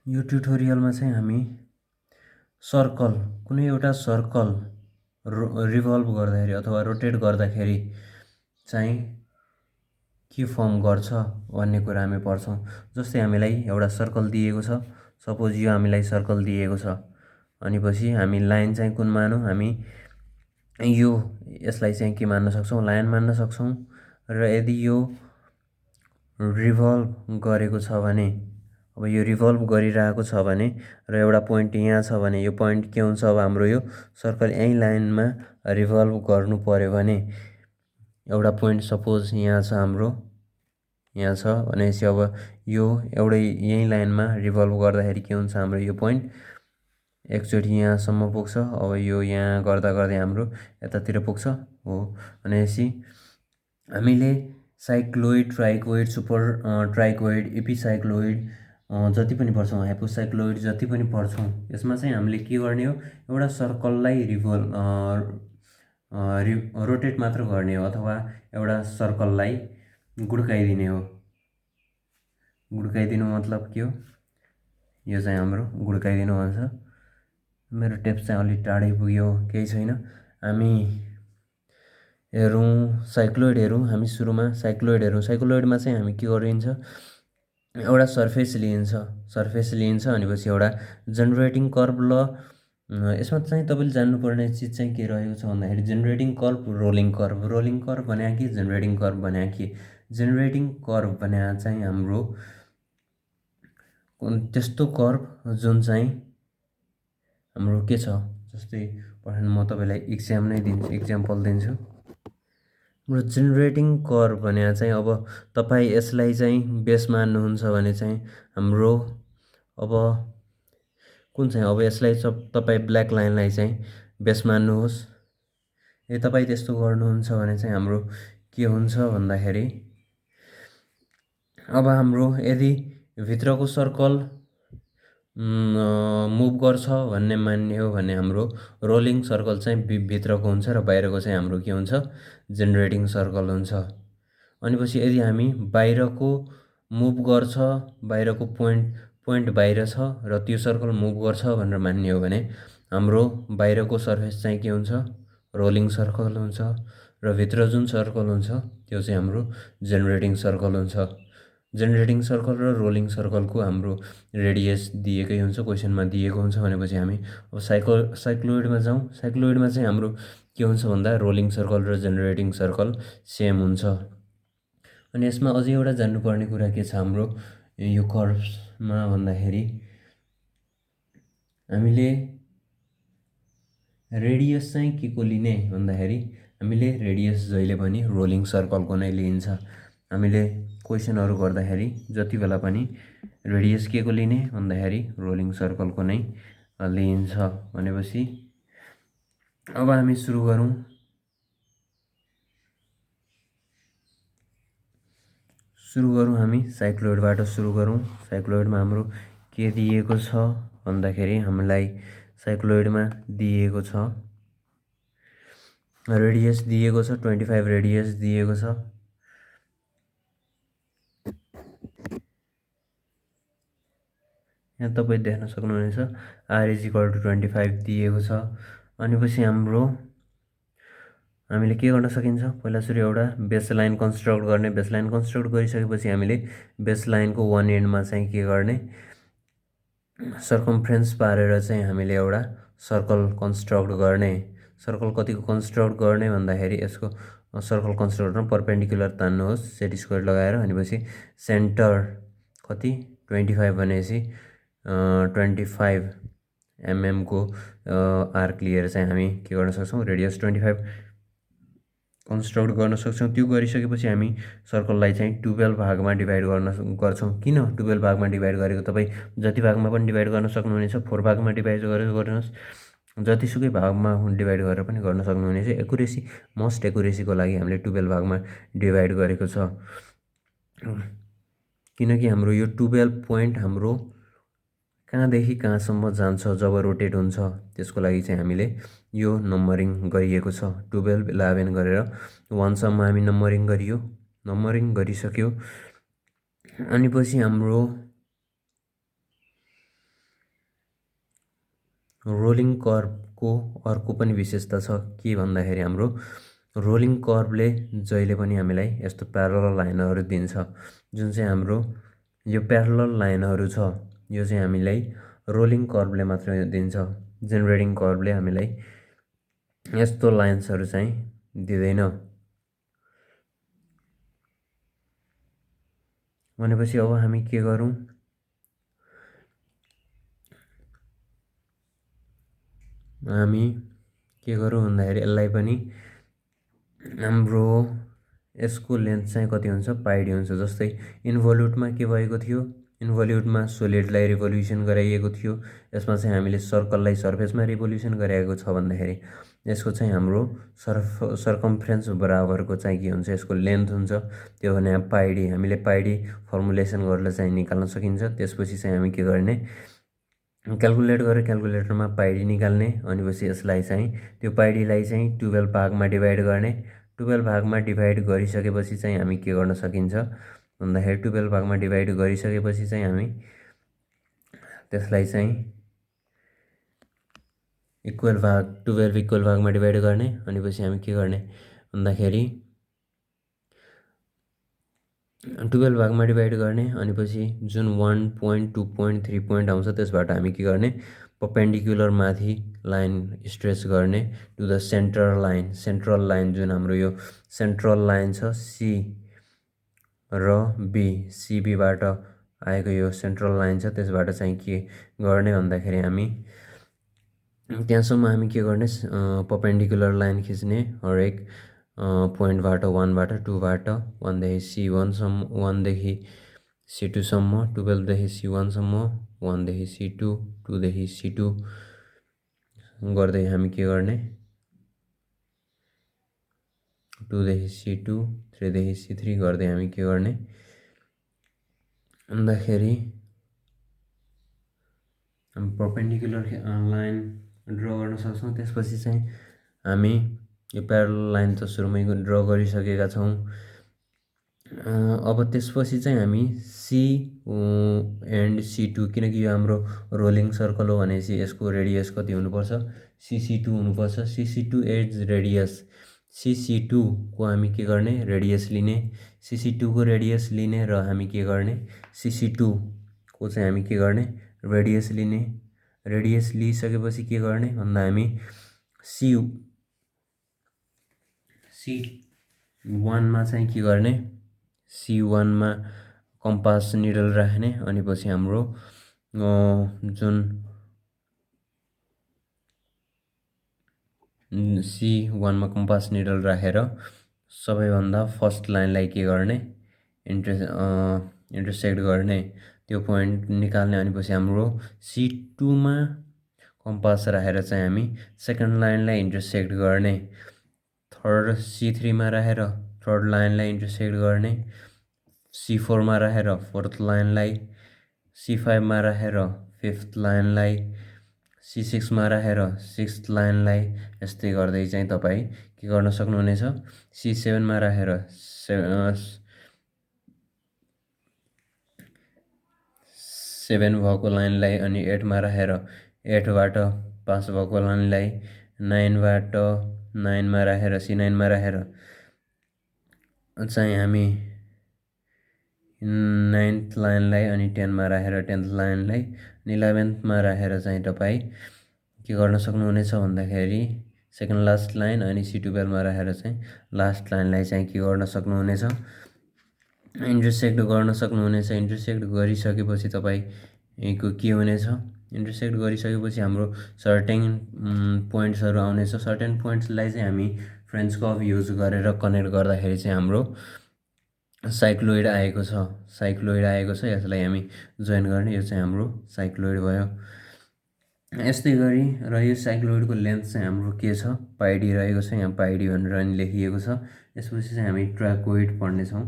यो ट्युटोरियलमा चाहिँ हामी सर्कल कुनै एउटा सर्कल रिभल्भ गर्दाखेरि अथवा रोटेट गर्दाखेरि चाहिँ के फर्म गर्छ भन्ने कुरा हामी पढ्छौँ। जस्तै हामीलाई एउटा सर्कल दिएको छ, सपोज यो हामीलाई सर्कल दिएको छ, अनि पछि हामी लाइन चाहिँ कुन मानौँ, हामी यो यसलाई चाहिँ के मान्न सक्छौँ, लाइन मान्न सक्छौँ। र यदि यो रिभल्भ गरेको छ भने, अब यो रिभल्भ गरिरहेको छ भने र एउटा पोइन्ट यहाँ छ भने यो पोइन्ट के हुन्छ, अब हाम्रो यो सर्कल यही लाइनमा रिभल्भ गर्नु पर्यो भने एउटा पोइन्ट सपोज यहाँ छ, हाम्रो यहाँ छ भनेपछि अब यो एउटै यही लाइनमा रिभल्भ गर्दाखेरि के हुन्छ, हाम्रो यो पोइन्ट एकचोटि यहाँसम्म पुग्छ। अब यो यहाँ गर्दा गर्दै हाम्रो यतातिर पुग्छ हो भनेपछि हामीले साइक्लोइड, ट्राइक्लोइड, सुपर ट्राइक्लोइड, एपिसाइक्लोइड जति पनि पढ्छौँ, हाइपोसाइक्लोइड जति पनि पढ्छौँ, यसमा चाहिँ हामीले के गर्ने हो, एउटा सर्कललाई रोटेट मात्र गर्ने हो अथवा एउटा सर्कललाई गुड्काइदिने हो। गुड्काइदिनु मतलब के हो, यो चाहिँ हाम्रो गुड्काइदिनु भन्छ। मेरो टेप चाहिँ अलि टाढै पुग्यो, केही छैन। हामी हेरौँ साइक्लोइड हेरौँ। हामी सुरुमा साइक्लोइड हेरौँ। साइक्लोइडमा चाहिँ हामी के गरिन्छ, एउटा सर्फेस लिइन्छ अनि पछि एउटा जेनेरेटिङ कर्भ। ल यसमा चाहिँ तपाईँले जान्नुपर्ने चिज चाहिँ के रहेको छ भन्दाखेरि generating curve, rolling curve. Rolling curve भने कि जेनेरेटिङ कर्भ भने कि, जेनेरेटिङ कर्भ भने चाहिँ हाम्रो त्यस्तो कर्भ जुन चाहिँ हाम्रो के छ, जस्तै म तपाईँलाई इक्जाम्पल दिन्छु। हाम्रो जेनेरेटिङ कर्भ भने चाहिँ अब तपाईँ यसलाई चाहिँ बेस मान्नुहुन्छ भने चाहिँ हाम्रो अब कुन चाहिँ, अब यसलाई तपाईँ ब्ल्याक लाइनलाई चाहिँ बेस मान्नुहोस्। यदि तपाईँ त्यस्तो गर्नुहुन्छ भने चाहिँ हाम्रो के हुन्छ भन्दाखेरि, अब हाम्रो यदि भित्रको सर्कल मुभ गर्छ भन्ने मान्ने हो भने हाम्रो रोलिङ सर्कल चाहिँ भित्रको हुन्छ र बाहिरको चाहिँ हाम्रो के हुन्छ, जेनेरेटिङ सर्कल हुन्छ। अनि पछि यदि हामी बाहिरको मुभ गर्छ, बाहिरको पोइन्ट बाहिर छ र त्यो सर्कल मुभ गर्छ भनेर मान्ने हो भने हाम्रो बाहिरको सर्फेस चाहिँ के हुन्छ, रोलिङ सर्कल हुन्छ र भित्र जुन सर्कल हुन्छ त्यो चाहिँ हाम्रो जेनेरेटिङ सर्कल हुन्छ। जेनेरेटिङ सर्कल र रोलिङ सर्कलको हाम्रो रेडियस दिएकै हुन्छ, क्वेसनमा दिएको हुन्छ। भनेपछि हामी अब साइक्लोइडमा जाउँ। साइक्लोइडमा चाहिँ हाम्रो के हुन्छ भन्दा रोलिङ सर्कल र जेनेरेटिङ सर्कल सेम हुन्छ। अनि यसमा अझै एउटा जान्नुपर्ने कुरा के छ हाम्रो यो कर्भ्समा भन्दाखेरि, हामीले रेडियस चाहिँ के को लिने भन्दाखेरि हामीले रेडियस जहिले पनि रोलिङ सर्कलको नै लिइन्छ। हामीले क्वेसनहरू गर्दाखेरि जति बेला पनि रेडियस के को लिने भन्दाखेरि रोलिङ सर्कलको नै लिइन्छ। भनेपछि अब हामी सुरु गरौँ। हामी साइक्लोइडबाट सुरु गरौँ। साइक्लोइडमा हाम्रो के दिएको छ भन्दाखेरि हामीलाई साइक्लोइडमा दिएको छ रेडियस दिएको छ 25 रेडियस दिएको छ। यहाँ तपाईँ देख्न सक्नुहुनेछ r = 25 दिएको छ। अनि पछि हामीले के गर्न सकिन्छ, पहिला सुरु एउटा बेस लाइन कन्स्ट्रक्ट गर्ने। बेस लाइन कन्स्ट्रक्ट गरिसकेपछि हामीले बेस लाइनको वान एन्डमा चाहिँ के गर्ने, सर्कमफ्रेन्स पारेर चाहिँ हामीले एउटा सर्कल कन्स्ट्रक्ट गर्ने। सर्कल कतिको कन्स्ट्रक्ट गर्ने भन्दाखेरि यसको सर्कल कन्स्ट्रक्ट गर्न पर्पेन्डिकुलर तान्नुहोस् सेट स्क्वायर लगाएर। अनि पछि सेन्टर कति 25 भनेपछि 25 mm को आर्क लिएर चाहिँ हामी के गर्न सक्छौँ, रेडियस 25 कन्स्ट्रक्ट गर्न सक्छौँ। त्यो गरिसकेपछि हामी सर्कललाई चाहिँ 12 भागमा डिभाइड गर्छौँ। किन 12 भागमा डिभाइड गरेको, तपाईँ जति भागमा पनि डिभाइड गर्न सक्नुहुनेछ। 4 भागमा डिभाइड गरेर गर्नुहोस्, जतिसुकै भागमा डिभाइड गरेर पनि गर्न सक्नुहुनेछ। एकुरेसी, मोस्ट एकुरेसीको लागि हामीले 12 भागमा डिभाइड गरेको छ। किनकि हाम्रो यो 12 पोइन्ट हाम्रो कहाँदेखि कहाँसम्म जान्छ जब रोटेट हुन्छ, त्यसको लागि चाहिँ हामीले यो नम्बरिङ गरिएको छ। 12, 11 गरेर 1 सम्म हामी नम्बरिङ गरियो। नम्बरिङ गरिसक्यो अनि पछि हाम्रो रोलिङ कर्भको अर्को पनि विशेषता छ के भन्दाखेरि हाम्रो रोलिङ कर्भले जहिले पनि हामीलाई यस्तो प्यारलल लाइनहरू दिन्छ, जुन चाहिँ हाम्रो यो प्यारलल लाइनहरू छ यो चाहिँ हामीलाई रोलिङ कर्भले मात्र दिन्छ। जेनेरेटिङ कर्भले हामीलाई यस्तो लाइन्सहरू चाहिँ दिँदैन। भनेपछि अब हामी के गरौँ, भन्दाखेरि यसलाई पनि हाम्रो यसको लेन्थ चाहिँ कति हुन्छ, पाइडी हुन्छ। जस्तै इन्भोल्युटमा के भएको थियो, इन्भोल्युटमा सोलिडलाई रिभोल्युसन गराइएको थियो, यसमा चाहिँ हामीले सर्कललाई सर्फेसमा रिभोल्युसन गराएको छ भन्दाखेरि यसको चाहिँ हाम्रो सर्कम्फ्रेन्स बराबरको चाहिँ के हुन्छ, यसको लेन्थ हुन्छ। त्यो भने पाइडी, हामीले पाइडी फर्मुलेसन गरेर चाहिँ निकाल्न सकिन्छ। त्यसपछि चाहिँ हामी के गर्ने, क्यालकुलेट गरेर क्यालकुलेटरमा पाइडी निकाल्ने, अनि पछि यसलाई चाहिँ त्यो पाइडीलाई चाहिँ 12 भागमा डिभाइड गर्ने। 12 भागमा डिभाइड गरिसकेपछि चाहिँ हामी के गर्न सकिन्छ भन्दाखेरि 12 भागमा डिभाइड गरिसकेपछि चाहिँ हामी त्यसलाई चाहिँ 12 इक्वल भागमा डिभाइड गर्ने, अनि पछि हामी के गर्ने भन्दाखेरि 12 भागमा डिभाइड गर्ने, अनि पछि जुन 1 पोइन्ट 2 पोइन्ट 3 पोइन्ट आउँछ त्यसबाट हामी के गर्ने, परपेन्डिकुलर माथि लाइन स्ट्रेच गर्ने to the central line. Central line जुन हाम्रो यो सेन्ट्रल लाइन छ सी र बी, सिबीबाट आएको यो सेन्ट्रल लाइन छ, त्यसबाट चाहिँ के गर्ने भन्दाखेरि हामी त्यहाँसम्म हामी के गर्ने, परपेन्डिकुलर लाइन खिच्ने हरेक पोइन्टबाट 1बाट 2बाट 1देखि C1सम्म, 1देखि C2सम्म, 12देखि C1सम्म, 1देखि C2, 2देखि C2 गर्दै हामी के गर्ने, 2देखि C2, 3देखि C3 गर्दै हामी के गर्ने भन्दाखेरि हामी परपेन्डिकुलर लाइन ड्र गर्न सक्छौँ। त्यसपछि चाहिँ हामी यो प्यारलल लाइन त सुरुमै ड्र गरिसकेका छौँ। अब त्यसपछि चाहिँ हामी सी एन्ड C2, किनकि यो हाम्रो रोलिङ सर्कल हो भनेपछि यसको रेडियस कति हुनुपर्छ, CC2 हुनुपर्छ। CC2 एज रेडियस, CC2 को हामी के गर्ने, रेडियस लिने, CC2 को रेडियस लिने र हामी के गर्ने, CC2 को चाहिँ हामी के गर्ने, रेडियस लिने। रेडियस लिइसकेपछि के गर्ने भन्दा हामी C1 मा चाहिँ के गर्ने, C1 मा कम्पास निडल राख्ने, अनि पछि हाम्रो जुन C1 मा कम्पास निडल राखेर सबैभन्दा फर्स्ट लाइनलाई के गर्ने, इन्टरसेक्ट गर्ने, त्यो पोइन्ट निकाल्ने। अनि पछि हाम्रो C2 मा कम्पास राखेर चाहिँ हामी सेकेन्ड लाइनलाई इन्टरसेक्ट गर्ने, थर्ड C3 मा राखेर थर्ड लाइनलाई इन्टरसेक्ट गर्ने, C4 मा राखेर फोर्थ लाइनलाई, C5 मा राखेर फिफ्थ लाइनलाई, C6 मा राखेर सिक्स्थ लाइनलाई, यस्तै गर्दै चाहिँ तपाईँ के गर्न सक्नुहुनेछ, C7 मा राखेर 7 भएको लाइनलाई, अनि 8 मा राखेर 8 बाट पास भएको लाइनलाई, 9 बाट 9 मा राखेर C9 मा राखेर चाहिँ हामी 9th लाइनलाई, अनि 10 मा राखेर 10th लाइनलाई, अनि 11th मा राखेर चाहिँ तपाईँ के गर्न सक्नुहुनेछ भन्दाखेरि सेकेन्ड लास्ट लाइन, अनि C12 मा राखेर चाहिँ लास्ट लाइनलाई चाहिँ के गर्न सक्नुहुनेछ, इन्टरसेक्ट गर्न सक्नुहुनेछ। इन्टरसेक्ट गरिसकेपछि तपाईँको के हुनेछ, इन्टरसेक्ट गरिसकेपछि हाम्रो सर्टेन पोइन्ट्सहरू आउनेछ। सर्टेन पोइन्ट्सलाई चाहिँ हामी फ्रेन्च कर्भ युज गरेर कनेक्ट गर्दाखेरि चाहिँ हाम्रो साइक्लोइड आएको छ, यसलाई हामी जोइन गर्ने, यो चाहिँ हाम्रो साइक्लोइड भयो। यस्तै गरी र यो साइक्लोइडको लेन्थ चाहिँ हाम्रो के छ, पाइडी रहेको छ, यहाँ पाइडी भनेर नि लेखिएको छ। यसपछि चाहिँ हामी ट्र्याकोइड पढ्नेछौँ।